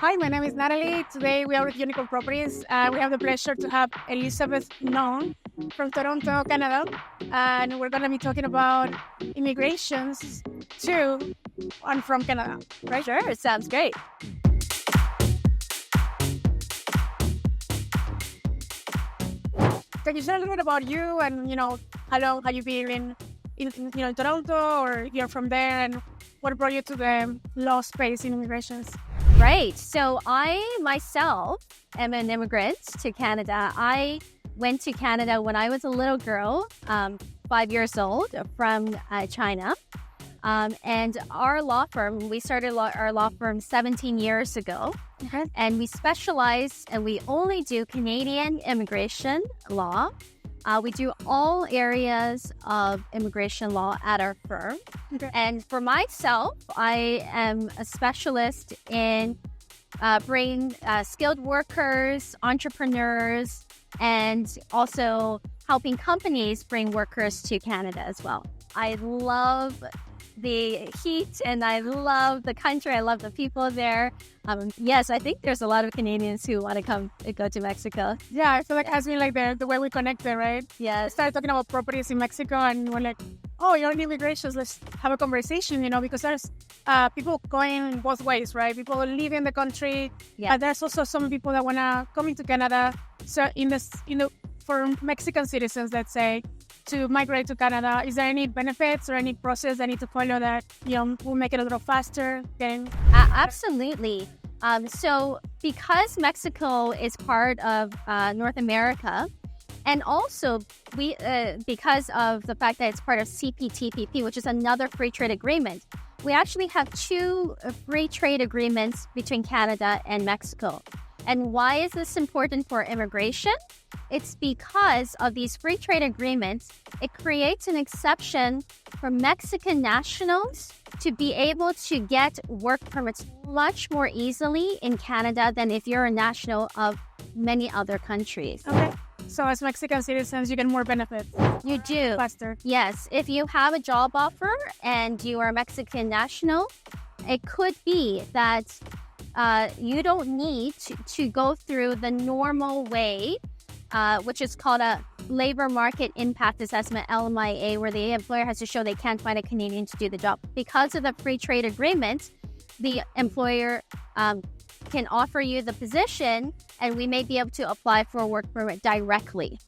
Hi, my name is Natalie. Today we are with Unicorn Properties. We have the pleasure to have Elizabeth Known from Toronto, Canada. And we're going to be talking about immigrations to and from Canada, right? Sure, it sounds great. Can you share a little bit about you and, how long have you been in Toronto, or you're from there, and what brought you to the law space in immigrations? Right. So I myself am an immigrant to Canada. I went to Canada when I was a little girl, 5 years old, from China. And our law firm, we started our law firm 17 years ago. Okay. And we specialize and we only do Canadian immigration law. We do all areas of immigration law at our firm. Okay. And for myself, I am a specialist in bringing skilled workers, entrepreneurs, and also helping companies bring workers to Canada as well. I love the heat and I love the country. I love the people there. Yes, I think there's a lot of Canadians who want to come and go to Mexico. Yeah, I feel like it has been like the way we connected, right? Yes. I started talking about properties in Mexico and we're like, oh, you're in immigration, let's have a conversation, because there's people going both ways, right? People live in the country, but there's also some people that want to come into Canada. So for Mexican citizens, let's say, to migrate to Canada, is there any benefits or any process they need to follow that will make it a little faster? Absolutely. So because Mexico is part of North America, and also because of the fact that it's part of CPTPP, which is another free trade agreement, we actually have two free trade agreements between Canada and Mexico. And why is this important for immigration? It's because of these free trade agreements. It creates an exception for Mexican nationals to be able to get work permits much more easily in Canada than if you're a national of many other countries. Okay. So as Mexican citizens, you get more benefits. You do. Faster. Yes. If you have a job offer and you are a Mexican national, it could be that you don't need to go through the normal way, which is called a labor market impact assessment, LMIA, where the employer has to show they can't find a Canadian to do the job. Because of the free trade agreement, the employer can offer you the position, and we may be able to apply for a work permit directly.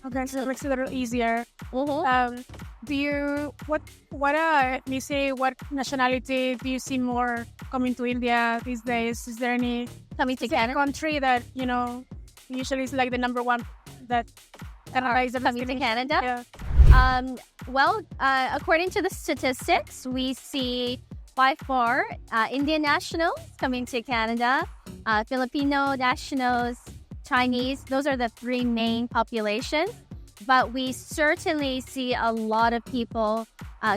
Okay, so it makes it a little easier. Mm-hmm. What nationality do you see more coming to India these days? Is there any coming to Canada country that, usually is like the number one that Canada is coming to Canada? Yeah. According to the statistics, we see by far Indian nationals coming to Canada, Filipino nationals, Chinese. Those are the three main populations. But we certainly see a lot of people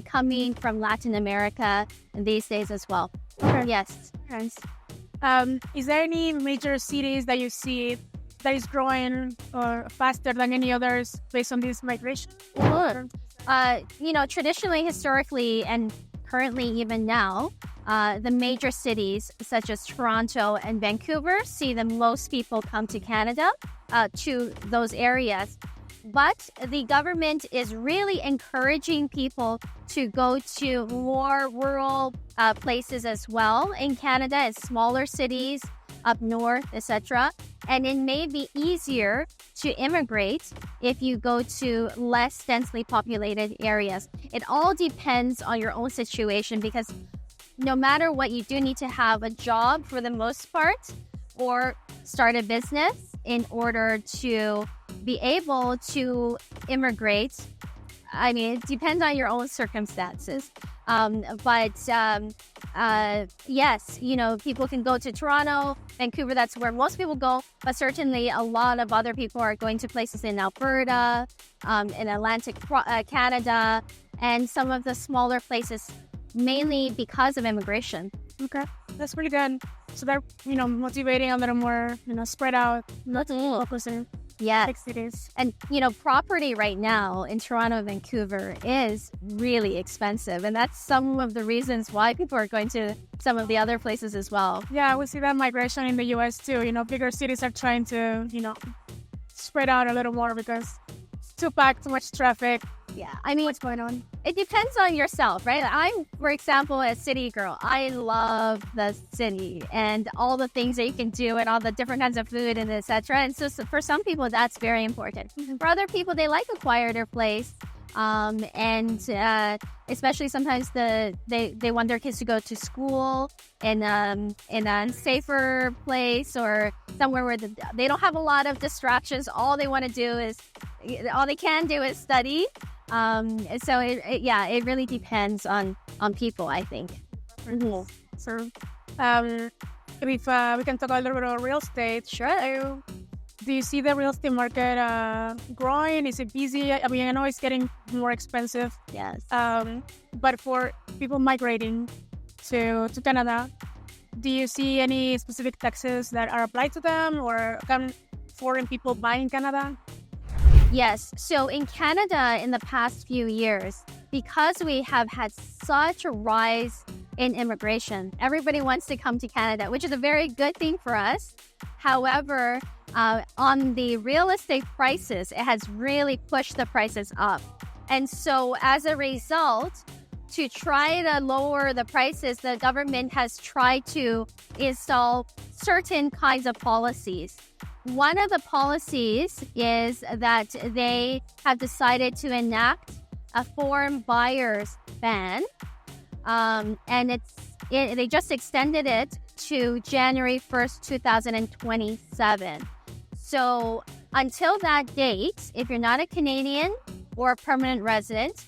coming from Latin America these days as well. Okay. Yes. Nice. Is there any major cities that you see that is growing faster than any others based on this migration? Traditionally, historically, and currently even now, the major cities such as Toronto and Vancouver see the most people come to Canada, to those areas. But the government is really encouraging people to go to more rural places as well in Canada, as smaller cities up north, etc. And it may be easier to immigrate if you go to less densely populated areas. It all depends on your own situation, because no matter what, you do need to have a job for the most part or start a business in order to be able to immigrate. I mean, it depends on your own circumstances. Yes, people can go to Toronto, Vancouver, that's where most people go. But certainly a lot of other people are going to places in Alberta, in Atlantic Canada, and some of the smaller places, mainly because of immigration. Okay, that's pretty good. So they're, motivating a little more, spread out, not focusing. Yeah. big cities. And, property right now in Toronto, Vancouver is really expensive. And that's some of the reasons why people are going to some of the other places as well. Yeah, we see that migration in the US too. Bigger cities are trying to, spread out a little more because it's too packed, too much traffic. Yeah. I mean, What's going on? it depends on yourself, right? I'm, for example, a city girl. I love the city and all the things that you can do and all the different kinds of food and etc. And so for some people, that's very important. For other people, they like a quieter place. And especially sometimes they want their kids to go to school in a safer place or somewhere where they don't have a lot of distractions. All they can do is study. So it really depends on people, I think. Mm-hmm. So, if we can talk a little bit about real estate. Sure. Do you see the real estate market growing? Is it busy? I mean, I know it's getting more expensive. Yes. But for people migrating to Canada, do you see any specific taxes that are applied to them, or can foreign people buy in Canada? Yes. So in Canada, in the past few years, because we have had such a rise in immigration, everybody wants to come to Canada, which is a very good thing for us. However, on the real estate prices, it has really pushed the prices up. And so as a result, to try to lower the prices, the government has tried to install certain kinds of policies. One of the policies is that they have decided to enact a foreign buyers ban, and they just extended it to January 1st, 2027. So until that date, if you're not a Canadian or a permanent resident,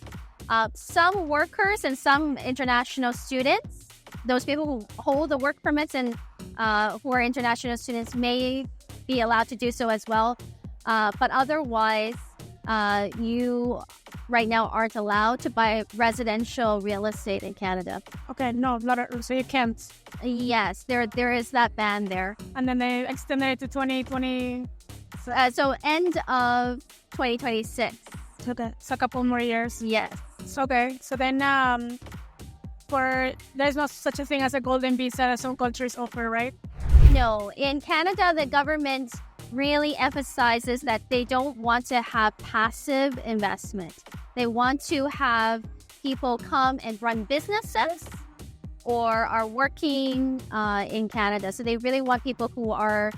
some workers and some international students, those people who hold the work permits and who are international students may be allowed to do so as well. But otherwise, you right now aren't allowed to buy residential real estate in Canada. Okay, no, so you can't. Yes, there is that ban there. And then they extended it to 2020. So end of 2026. Okay, so a couple more years. Yes. Okay, so then there's no such a thing as a golden visa that some countries offer, right? No, in Canada, the government really emphasizes that they don't want to have passive investment. They want to have people come and run businesses or are working in Canada. So they really want people who are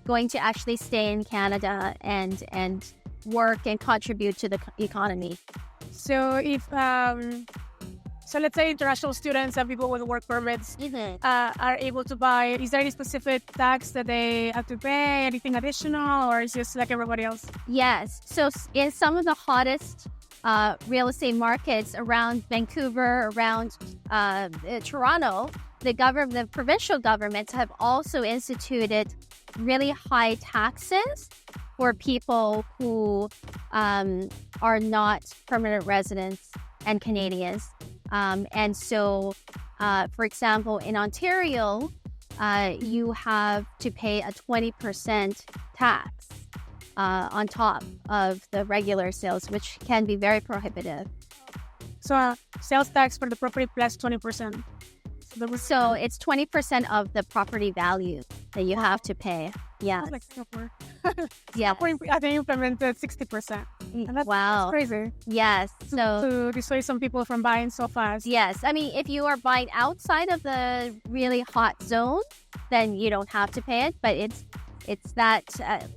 going to actually stay in Canada and work and contribute to the economy. So if so let's say international students and people with work permits are able to buy, is there any specific tax that they have to pay, anything additional, or is it just like everybody else? Yes. So in some of the hottest real estate markets around Vancouver, around Toronto, the provincial governments have also instituted really high taxes for people who are not permanent residents and Canadians. And so, for example, in Ontario, you have to pay a 20% tax on top of the regular sales, which can be very prohibitive. Sales tax for the property plus 20%. So it's 20% of the property value that you have to pay. Yeah. Like Singapore. Yeah. I think implemented 60%. And that's crazy. Yes. So to dissuade some people from buying so fast. Yes. I mean, if you are buying outside of the really hot zone, then you don't have to pay it. But it's that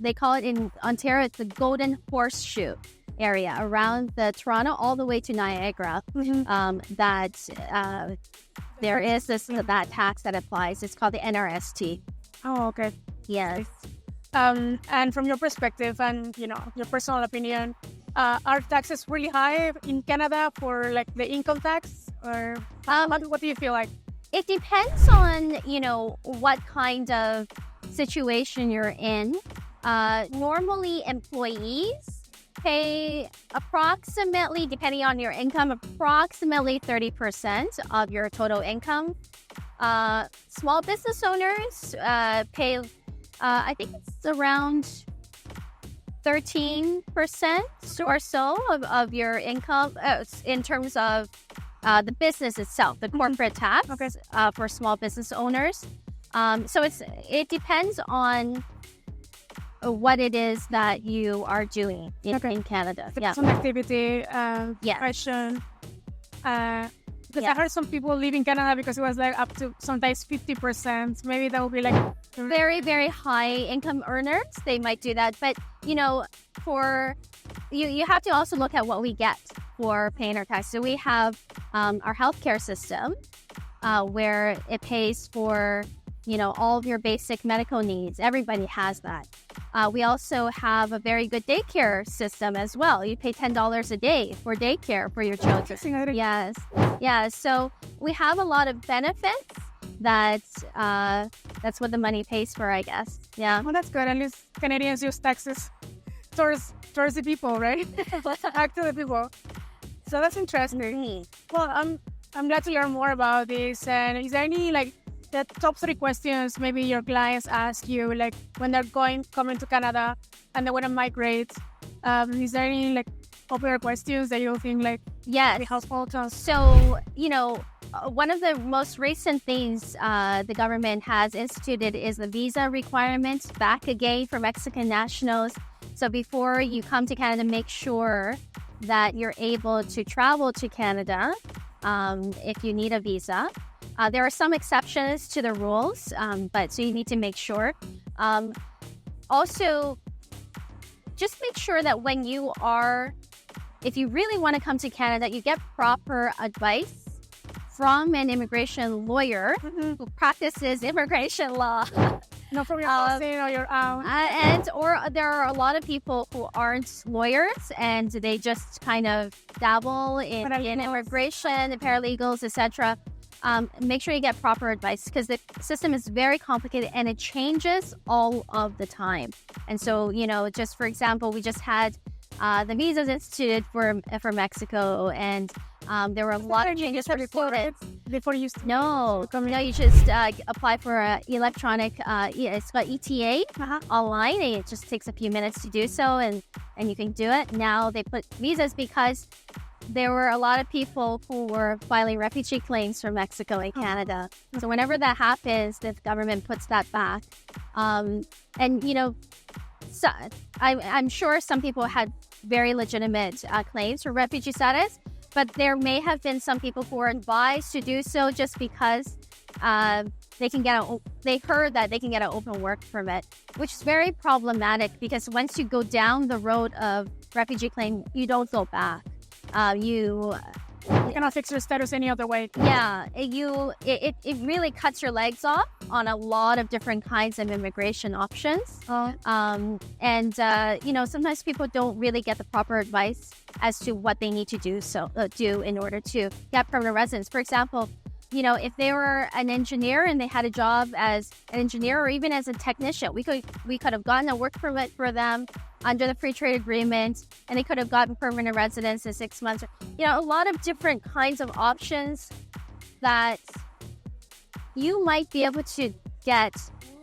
they call it in Ontario, it's the Golden Horseshoe area around the Toronto all the way to Niagara. That there is that tax that applies. It's called the NRST. Oh, okay. Yes. And from your perspective and, your personal opinion, are taxes really high in Canada for like the income tax, or what do you feel like? It depends on, what kind of situation you're in. Normally employees pay approximately, depending on your income, approximately 30% of your total income. Small business owners pay, I think it's around 13% or so of your income in terms of the business itself, the corporate tax for small business owners. So it depends on what it is that you are doing in Canada. Some activity, fashion. Because I heard some people leave in Canada because it was like up to sometimes 50%. Maybe that would be like very, very high income earners. They might do that. But, for you have to also look at what we get for paying our tax. So we have our healthcare system where it pays for, all of your basic medical needs. Everybody has that. We also have a very good daycare system as well. You pay $10 a day for daycare for your children. Yes. Yeah. So we have a lot of benefits that's what the money pays for, I guess. Yeah. Well, that's good. At least Canadians use taxes towards the people, right? Back to the people. So that's interesting. Mm-hmm. Well, I'm glad to learn more about this. And is there any the top 3 questions maybe your clients ask you, when they're coming to Canada and they want to migrate? Is there any popular questions that you think yes, be helpful to us? So one of the most recent things the government has instituted is the visa requirements back again for Mexican nationals. So before you come to Canada, make sure that you're able to travel to Canada if you need a visa. There are some exceptions to the rules, but so you need to make sure. Also, just make sure that if you really want to come to Canada, you get proper advice from an immigration lawyer who practices immigration law. Not from your cousin or your aunt. Or there are a lot of people who aren't lawyers and they just kind of dabble in immigration, the paralegals, etc. Make sure you get proper advice because the system is very complicated and it changes all of the time. And so, just for example, we just had the visas instituted for Mexico, and there were a lot of changes before you used to No, you just apply for an electronic, it's called ETA online, and it just takes a few minutes to do so, and you can do it. Now they put visas because there were a lot of people who were filing refugee claims from Mexico and Canada. So whenever that happens, the government puts that back. So I'm sure some people had very legitimate claims for refugee status, but there may have been some people who were advised to do so just because they heard that they can get an open work permit, which is very problematic because once you go down the road of refugee claim, you don't go back. You cannot fix your status any other way. Yeah, it really cuts your legs off on a lot of different kinds of immigration options. Sometimes people don't really get the proper advice as to what they need to do in order to get permanent residence. For example, if they were an engineer and they had a job as an engineer or even as a technician, we could have gotten a work permit for them under the free trade agreement, and they could have gotten permanent residence in 6 months. A lot of different kinds of options that you might be able to get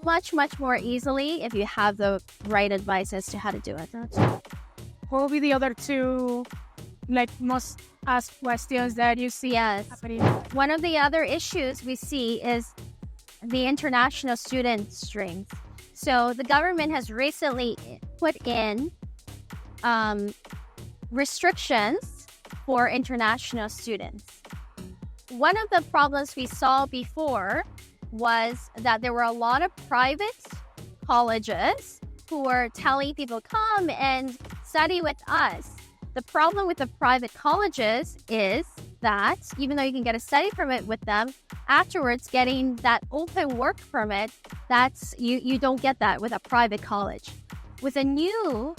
much, much more easily if you have the right advice as to how to do it. What will be the other 2 most asked questions that you see happening? One of the other issues we see is the international student streams. So the government has recently put in restrictions for international students. One of the problems we saw before was that there were a lot of private colleges who were telling people, come and study with us. The problem with the private colleges is that even though you can get a study permit with them, afterwards getting that open work permit, you don't get that with a private college. With the new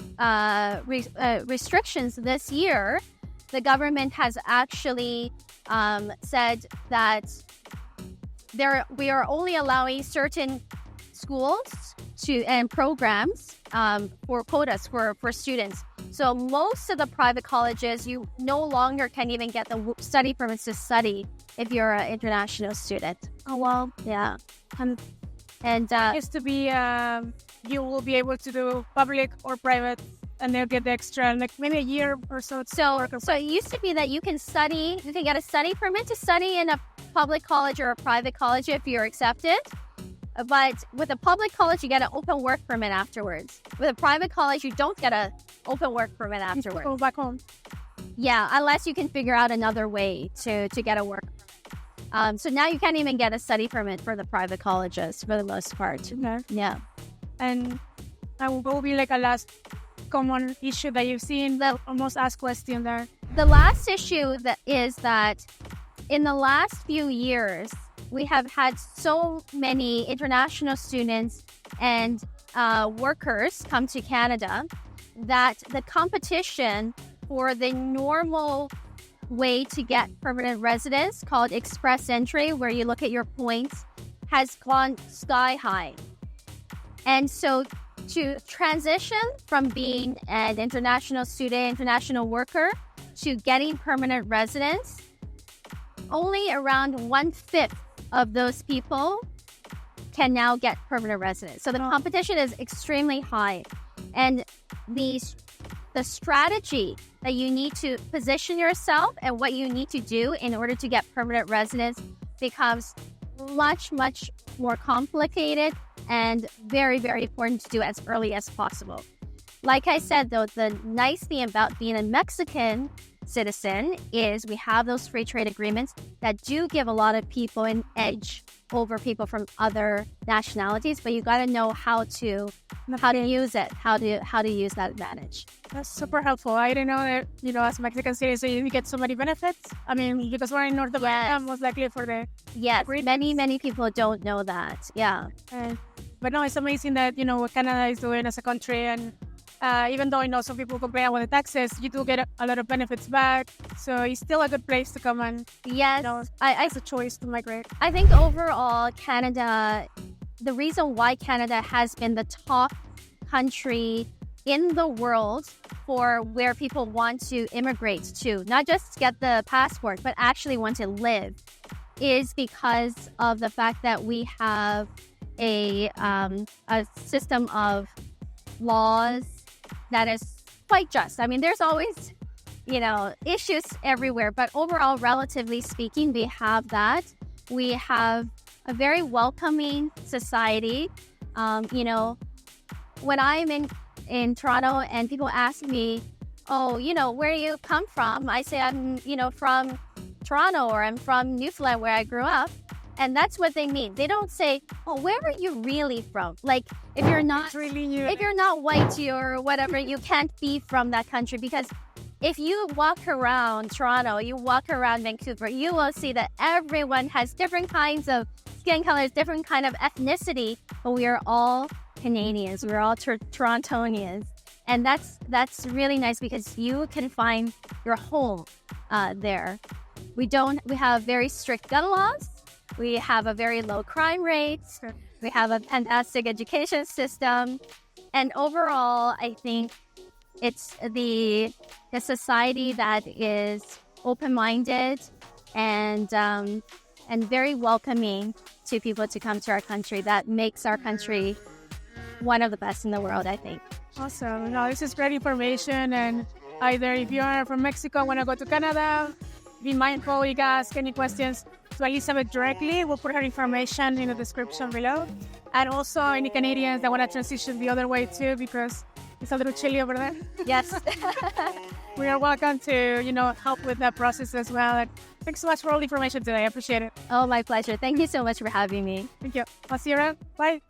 restrictions this year, the government has actually said that we are only allowing certain schools and programs for quotas for students. So most of the private colleges, you no longer can even get the study permits to study if you're an international student. Oh, well. Yeah. And it used to be you will be able to do public or private and they'll get the extra, like maybe a year or so. So it used to be that you can get a study permit to study in a public college or a private college if you're accepted. But with a public college, you get an open work permit afterwards. With a private college, you don't get an open work permit afterwards. Go back home. Yeah, unless you can figure out another way to get a work. So now you can't even get a study permit for the private colleges for the most part. Okay. Yeah. And what will be like a last common issue that you've seen that almost asked question there? The last issue is that in the last few years, we have had so many international students and workers come to Canada that the competition for the normal way to get permanent residence, called express entry, where you look at your points, has gone sky high. And so to transition from being an international student, international worker, to getting permanent residence, only around 1/5 of those people can now get permanent residence. So the competition is extremely high. And the strategy that you need to position yourself and what you need to do in order to get permanent residence becomes much, much more complicated and very, very important to do as early as possible. Like I said, though, the nice thing about being a Mexican citizen is we have those free trade agreements that do give a lot of people an edge over people from other nationalities, but you got to know how to use it, how to use that advantage. That's super helpful. I didn't know that, as Mexican citizens, you get so many benefits. I mean, because we're in North America, most likely for the... Yes, many people don't know that. Yeah. But no, it's amazing that, what Canada is doing as a country. And even though I know some people complain about the taxes, you do get a lot of benefits back. So it's still a good place to come and, yes, it's a choice to migrate. I think overall, Canada, the reason why Canada has been the top country in the world for where people want to immigrate to, not just get the passport, but actually want to live, is because of the fact that we have a system of laws that is quite just. I mean, there's always, issues everywhere, but overall, relatively speaking, we have that. We have a very welcoming society. When I'm in Toronto and people ask me, where do you come from? I say I'm, from Toronto, or I'm from Newfoundland where I grew up. And that's what they mean. They don't say, where are you really from? Like, if you're not white or whatever, you can't be from that country. Because if you walk around Toronto, you walk around Vancouver, you will see that everyone has different kinds of skin colors, different kind of ethnicity, but we are all Canadians. We're all Torontonians. And that's really nice because you can find your home there. We have very strict gun laws. We have a very low crime rate. We have a fantastic education system. And overall, I think it's the society that is open-minded and very welcoming to people to come to our country. That makes our country one of the best in the world, I think. Awesome. No, this is great information. And either if you are from Mexico and want to go to Canada, be mindful, you can ask any questions to Elizabeth directly. We'll put her information in the description below. And also any Canadians that want to transition the other way too, because it's a little chilly over there. Yes. We are welcome to, help with that process as well. And thanks so much for all the information today. I appreciate it. Oh, my pleasure. Thank you so much for having me. Thank you. I'll see you around. Bye.